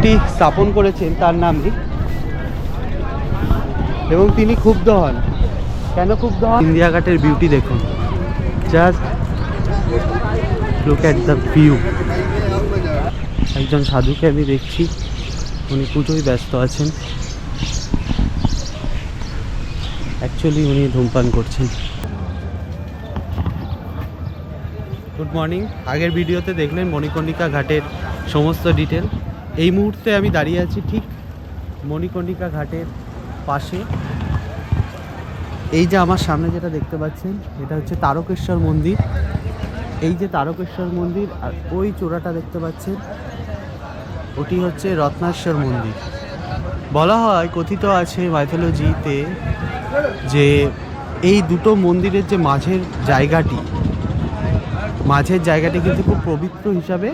মন্দিরটি স্থাপন করেছেন তার নামে, এবং তিনি ক্ষুব্ধ হন। কেন ক্ষুব্ধ হন? ইন্ডিয়া ঘাটের বিউটি দেখুন, just look at the view. একজন সাধুকে আমি দেখছি, উনি পুজোয় ব্যস্ত আছেন। অ্যাকচুয়ালি উনি ধূমপান করছেন। Good morning. আগের ভিডিওতে দেখলেন মণিকর্ণিকা ঘাটের সমস্ত ডিটেল। এই মুহূর্তে আমি দাঁড়িয়ে আছি ঠিক মণিকর্ণিকা ঘাটের পাশে। এই যে আমার সামনে যেটা দেখতে পাচ্ছেন, এটা হচ্ছে তারকেশ্বর মন্দির। এই যে তারকেশ্বর মন্দির, আর ওই চূড়াটা দেখতে পাচ্ছেন, ওটি হচ্ছে রত্নেশ্বর মন্দির। বলা হয়, কথিত আছে মাইথোলজিতে, যে এই দুটো মন্দিরের যে মাঝের জায়গাটি কিন্তু খুব পবিত্র হিসাবে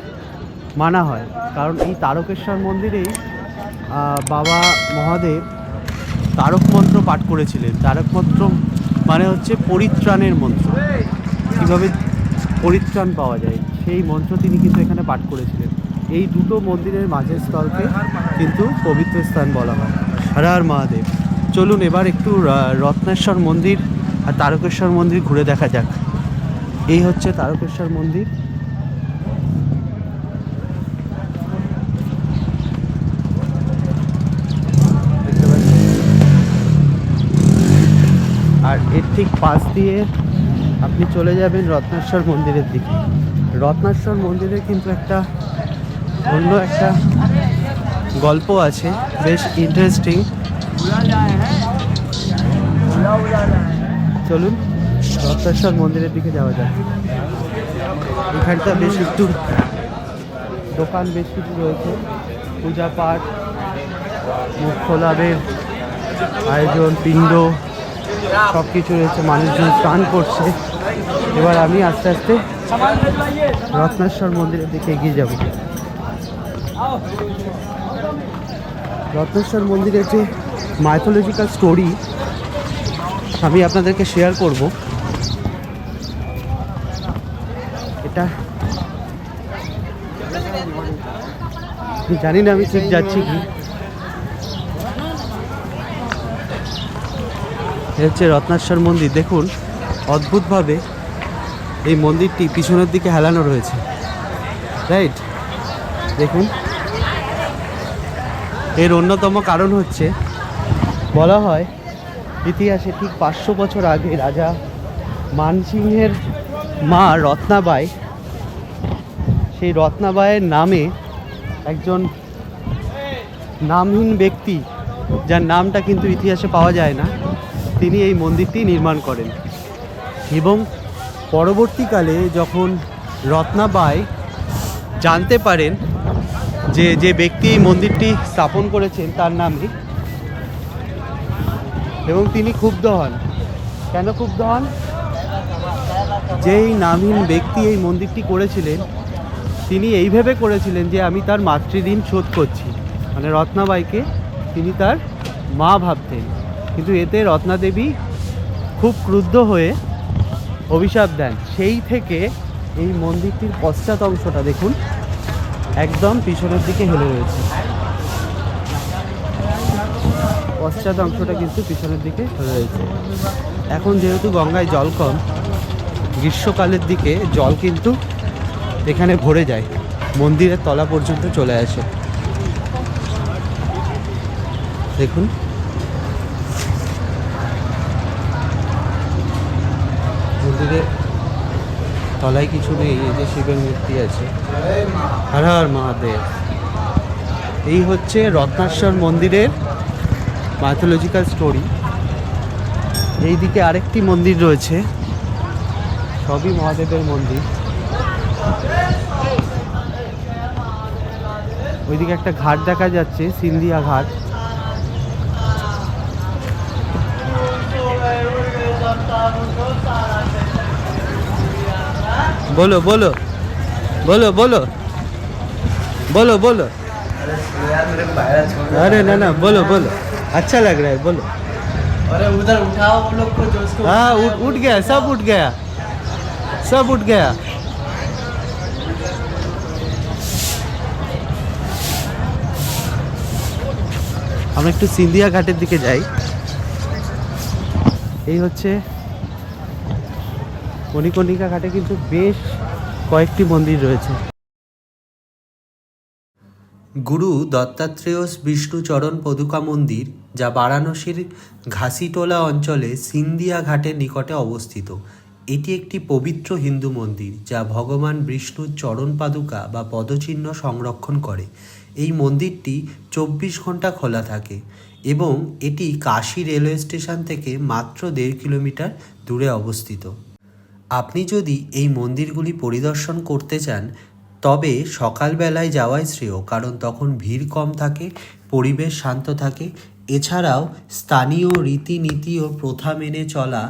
মানা হয়। কারণ এই তারকেশ্বর মন্দিরেই বাবা মহাদেব তারক মন্ত্র পাঠ করেছিলেন। তারক মন্ত্র মানে হচ্ছে পরিত্রাণের মন্ত্র, কীভাবে পরিত্রাণ পাওয়া যায় সেই মন্ত্র তিনি কিন্তু এখানে পাঠ করেছিলেন। এই দুটো মন্দিরের মাঝের স্থলকে কিন্তু পবিত্র স্থান বলা হয়। হর হর মহাদেব। চলুন এবার একটু রত্নেশ্বর মন্দির আর তারকেশ্বর মন্দির ঘুরে দেখা যাক। এই হচ্ছে তারকেশ্বর মন্দির। আর এর ঠিক পাশ দিয়ে আপনি চলে যাবেন রত্নেশ্বর মন্দিরের দিকে। রত্নেশ্বর মন্দিরে কিন্তু অন্য একটা গল্প আছে, বেশ ইন্টারেস্টিং। চলুন রত্নেশ্বর মন্দিরের দিকে যাওয়া যাক। এখানটা বেশ একটু দোকান বেশ কিছু রয়েছে, পূজা পাঠ, মুখ্য লাভের আয়োজন, পিণ্ড সব কিছু রয়েছে। মানুষজন স্নান করছে। এবার আমি আস্তে আস্তে রত্নেশ্বর মন্দিরের দিকে এগিয়ে যাব। রত্নেশ্বর মন্দিরের যে মাইথোলজিক্যাল স্টোরি আমি আপনাদেরকে শেয়ার করব। এটা জানি না আমি ঠিক যাচ্ছি কি। হচ্ছে রত্নেশ্বর মন্দির। দেখুন অদ্ভুতভাবে এই মন্দিরটি পিছনের দিকে হেলানো রয়েছে, রাইট? দেখুন, এর অন্যতম কারণ হচ্ছে, বলা হয় ইতিহাসে ঠিক 500 বছর আগে রাজা মানসিংহের মা রত্নাবাই, সেই রত্নাবাইয়ের নামে একজন নামহীন ব্যক্তি, যার নামটা কিন্তু ইতিহাসে পাওয়া যায় না, তিনি এই মন্দিরটি নির্মাণ করেন। এবং পরবর্তীকালে যখন রত্নাবাই জানতে পারেন যে ব্যক্তি এই মন্দিরটি স্থাপন করেছেন তার নামে, এবং তিনি ক্ষুব্ধ হন। কেন ক্ষুব্ধ হন? যেই নামহীন ব্যক্তি এই মন্দিরটি করেছিলেন, তিনি এই ভেবে করেছিলেন যে আমি তার মাতৃঋণ শোধ করছি, মানে রত্নাবাইকে তিনি তার মা ভাবতেন। কিন্তু এতে রত্নাদেবী খুব ক্রুদ্ধ হয়ে অভিশাপ দেন। সেই থেকে এই মন্দিরটির পশ্চাৎ অংশটা দেখুন একদম পিছনের দিকে হেলে রয়েছে। পশ্চাৎ অংশটা কিন্তু পিছনের দিকে রয়েছে। এখন যেহেতু গঙ্গায় জল কম, গ্রীষ্মকালের দিকে জল কিন্তু এখানে ভরে যায়, মন্দিরের তলা পর্যন্ত চলে আসে। দেখুন মন্দিরের তলায় কিছু নেই, এই যে শিবের মূর্তি আছে। হর হর মহাদেব। এই হচ্ছে রত্নেশ্বর মন্দিরের মাইথোলজিক্যাল স্টোরি। এই দিকে আরেকটি মন্দির রয়েছে, সবই মহাদেবের মন্দির। ওইদিকে একটা ঘাট দেখা যাচ্ছে, সিন্ধিয়া ঘাট। बोलो बोलो बोलो बोलो बोलो बोलो। अरे ना बोलो बोलो, अच्छा लग रहा है, बोलो। अरे उधर उठाओ उन लोग को जो उसको। हाँ उठ गया, सब उठ गया, सब उठ गया। আমরা একটু সিন্ধিয়া ঘাটের দিকে যাই। এই হচ্ছে মণিকর্ণিকা ঘাটে কিন্তু বেশ কয়েকটি মন্দির রয়েছে। গুরু দত্তাত্রেয় বিষ্ণুচরণ পদুকা মন্দির, যা বারাণসীর ঘাসিটোলা অঞ্চলে সিন্ধিয়া ঘাটের নিকটে অবস্থিত। এটি একটি পবিত্র হিন্দু মন্দির যা ভগবান বিষ্ণুর চরণ পাদুকা বা পদচিহ্ন সংরক্ষণ করে। এই মন্দিরটি 24 ঘন্টা খোলা থাকে এবং এটি কাশী রেলওয়ে স্টেশন থেকে মাত্র 1.5 কিলোমিটার দূরে অবস্থিত। আপনি যদি এই মন্দিরগুলি পরিদর্শন করতে চান তবে সকালবেলায় যাওয়াই শ্রেয়, কারণ তখন ভিড় কম থাকে, পরিবেশ শান্ত থাকে। এছাড়াও স্থানীয় রীতিনীতি ও প্রথা মেনে চলা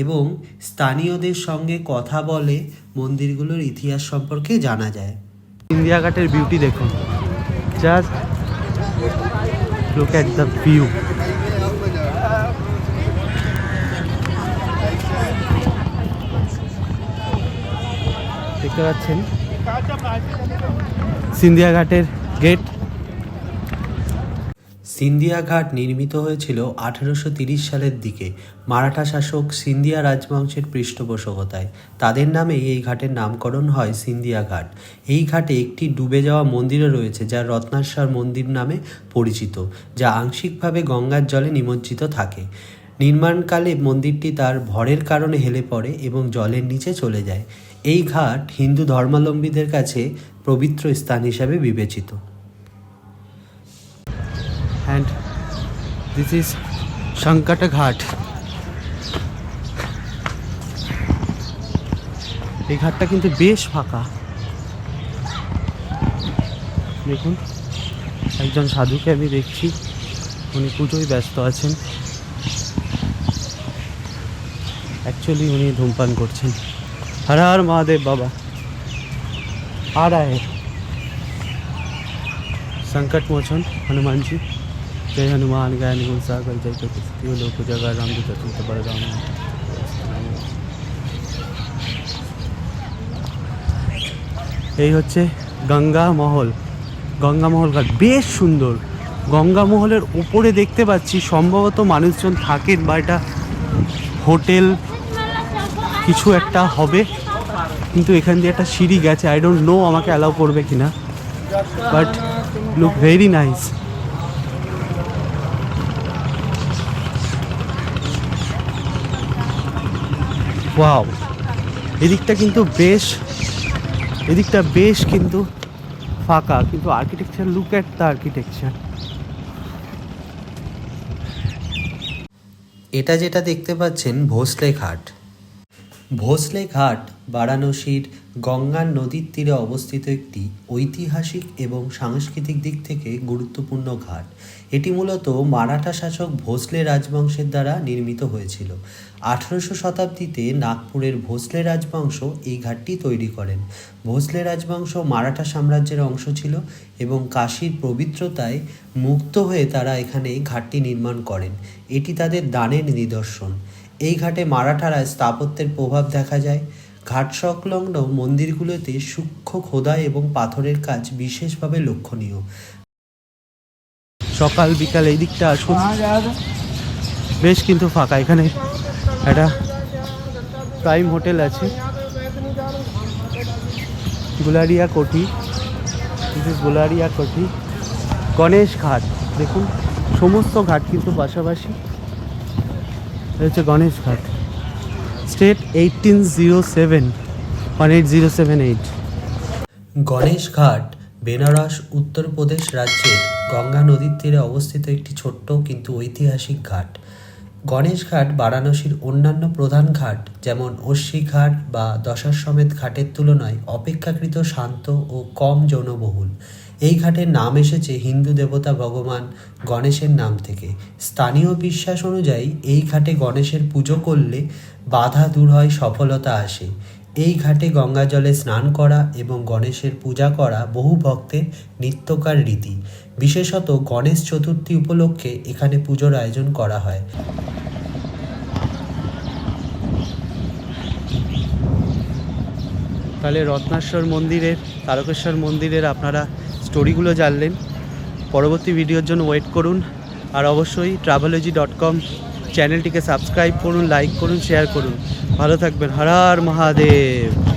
এবং স্থানীয়দের সঙ্গে কথা বলে মন্দিরগুলোর ইতিহাস সম্পর্কে জানা যায়। সিন্ধিয়া ঘাটের বিউটি দেখুন, just look at the view. দেখতে পাচ্ছেন সিন্ধিয়া ঘাটের গেট। সিন্ধিয়া ঘাট নির্মিত হয়েছিল 1830 সালের দিকে মারাঠা শাসক সিন্ধিয়া রাজবংশের পৃষ্ঠপোষকতায়। তাদের নামে এই ঘাটের নামকরণ হয় সিন্ধিয়া ঘাট। এই ঘাটে একটি ডুবে যাওয়া মন্দিরও রয়েছে যা রত্নেশ্বর মন্দির নামে পরিচিত, যা আংশিকভাবে গঙ্গার জলে নিমজ্জিত থাকে। নির্মাণকালে মন্দিরটি তার ভরের কারণে হেলে পড়ে এবং জলের নিচে চলে যায়। এই ঘাট হিন্দু ধর্মাবলম্বীদের কাছে পবিত্র স্থান হিসাবে বিবেচিত। And this is Shankata Ghat. এই ঘাটটা কিন্তু বেশ ফাঁকা। দেখুন, একজন সাধুকে আমি দেখছি, উনি পুজোয় ব্যস্ত আছেন। অ্যাকচুয়ালি উনি ধূমপান করছেন। হর হর মহাদেব বাবা आ रहा है। संकट मोचन हनुमान जी, जय हनुमान ज्ञान गुण सागर, जय कपि लोक जगह राम जी चतुर्थ बलराम। এই হচ্ছে গঙ্গা মহল। গঙ্গা মহল ঘাট বেশ সুন্দর। গঙ্গা মহলের উপরে দেখতে পাচ্ছি সম্ভবত মানুষজন থাকেন বা এটা হোটেল কিছু একটা হবে, কিন্তু এখান দিয়ে একটা সিঁড়ি গেছে। আই ডোন্ট নো আমাকে অ্যালাউ করবে কিনা, but look very nice. Wow, এদিকটা কিন্তু বেশ কিন্তু ফাঁকা, কিন্তু architecture, look at the architecture. এটা যেটা দেখতে পাচ্ছেন ভোসলে ঘাট। ভোসলে ঘাট বারাণসীর গঙ্গা নদীর তীরে অবস্থিত একটি ঐতিহাসিক এবং সাংস্কৃতিক দিক থেকে গুরুত্বপূর্ণ ঘাট। এটি মূলত মারাঠা শাসক ভোসলে রাজবংশের দ্বারা নির্মিত হয়েছিল। 1800 শতাব্দীতে নাগপুরের ভোসলে রাজবংশ এই ঘাটটি তৈরি করেন। ভোসলে রাজবংশ মারাঠা সাম্রাজ্যের অংশ ছিল এবং কাশীর পবিত্রতায় মুগ্ধ হয়ে তারা এখানে ঘাটটি নির্মাণ করেন। এটি তাদের দানের নিদর্শন। এই ঘাটে মারাঠারা স্থাপত্যের প্রভাব দেখা যায়। ঘাট সংলগ্ন মন্দিরগুলোতে সূক্ষ্ম খোদাই এবং পাথরের কাজ বিশেষভাবে লক্ষণীয়। সকাল বিকাল এই দিকটা আসুন, বেশ কিন্তু ফাঁকা। এখানে একটা প্রাইম হোটেল আছে, গুলারিয়া কোঠি। গুলারিয়া কোঠি। গণেশ ঘাট দেখুন, সমস্ত ঘাট কিন্তু পাশাপাশি। হচ্ছে গণেশ ঘাট, স্টেট 1807 18078। গণেশ ঘাট বেনারস উত্তরপ্রদেশ রাজ্যের গঙ্গা নদীর তীরে অবস্থিত একটি ছোট্ট কিন্তু ঐতিহাসিক ঘাট। গণেশ ঘাট বারাণসীর অন্যান্য প্রধান ঘাট যেমন অশ্বী ঘাট বা দশাশ্বমেধ ঘাটের তুলনায় অপেক্ষাকৃত শান্ত ও কম জনবহুল। এই ঘাটের নাম এসেছে হিন্দু দেবতা ভগবান গণেশের নাম থেকে। স্থানীয় বিশ্বাস অনুযায়ী এই ঘাটে গণেশের পুজো করলে বাধা দূর হয়, সফলতা আসে। এই ঘাটে গঙ্গা জলে স্নান করা এবং গণেশের পূজা করা বহু ভক্তের নিত্যকার রীতি। বিশেষত গণেশ চতুর্থী উপলক্ষে এখানে পুজোর আয়োজন করা হয়। তাহলে রত্নেশ্বর মন্দিরের, তারকেশ্বর মন্দিরের আপনারা স্টোরিগুলো জানলেন। পরবর্তী ভিডিওর জন্য ওয়েট করুন। আর অবশ্যই travelog.com চ্যানেলটিকে সাবস্ক্রাইব করুন, লাইক করুন, শেয়ার করুন। ভালো থাকবেন। হর হর মহাদেব।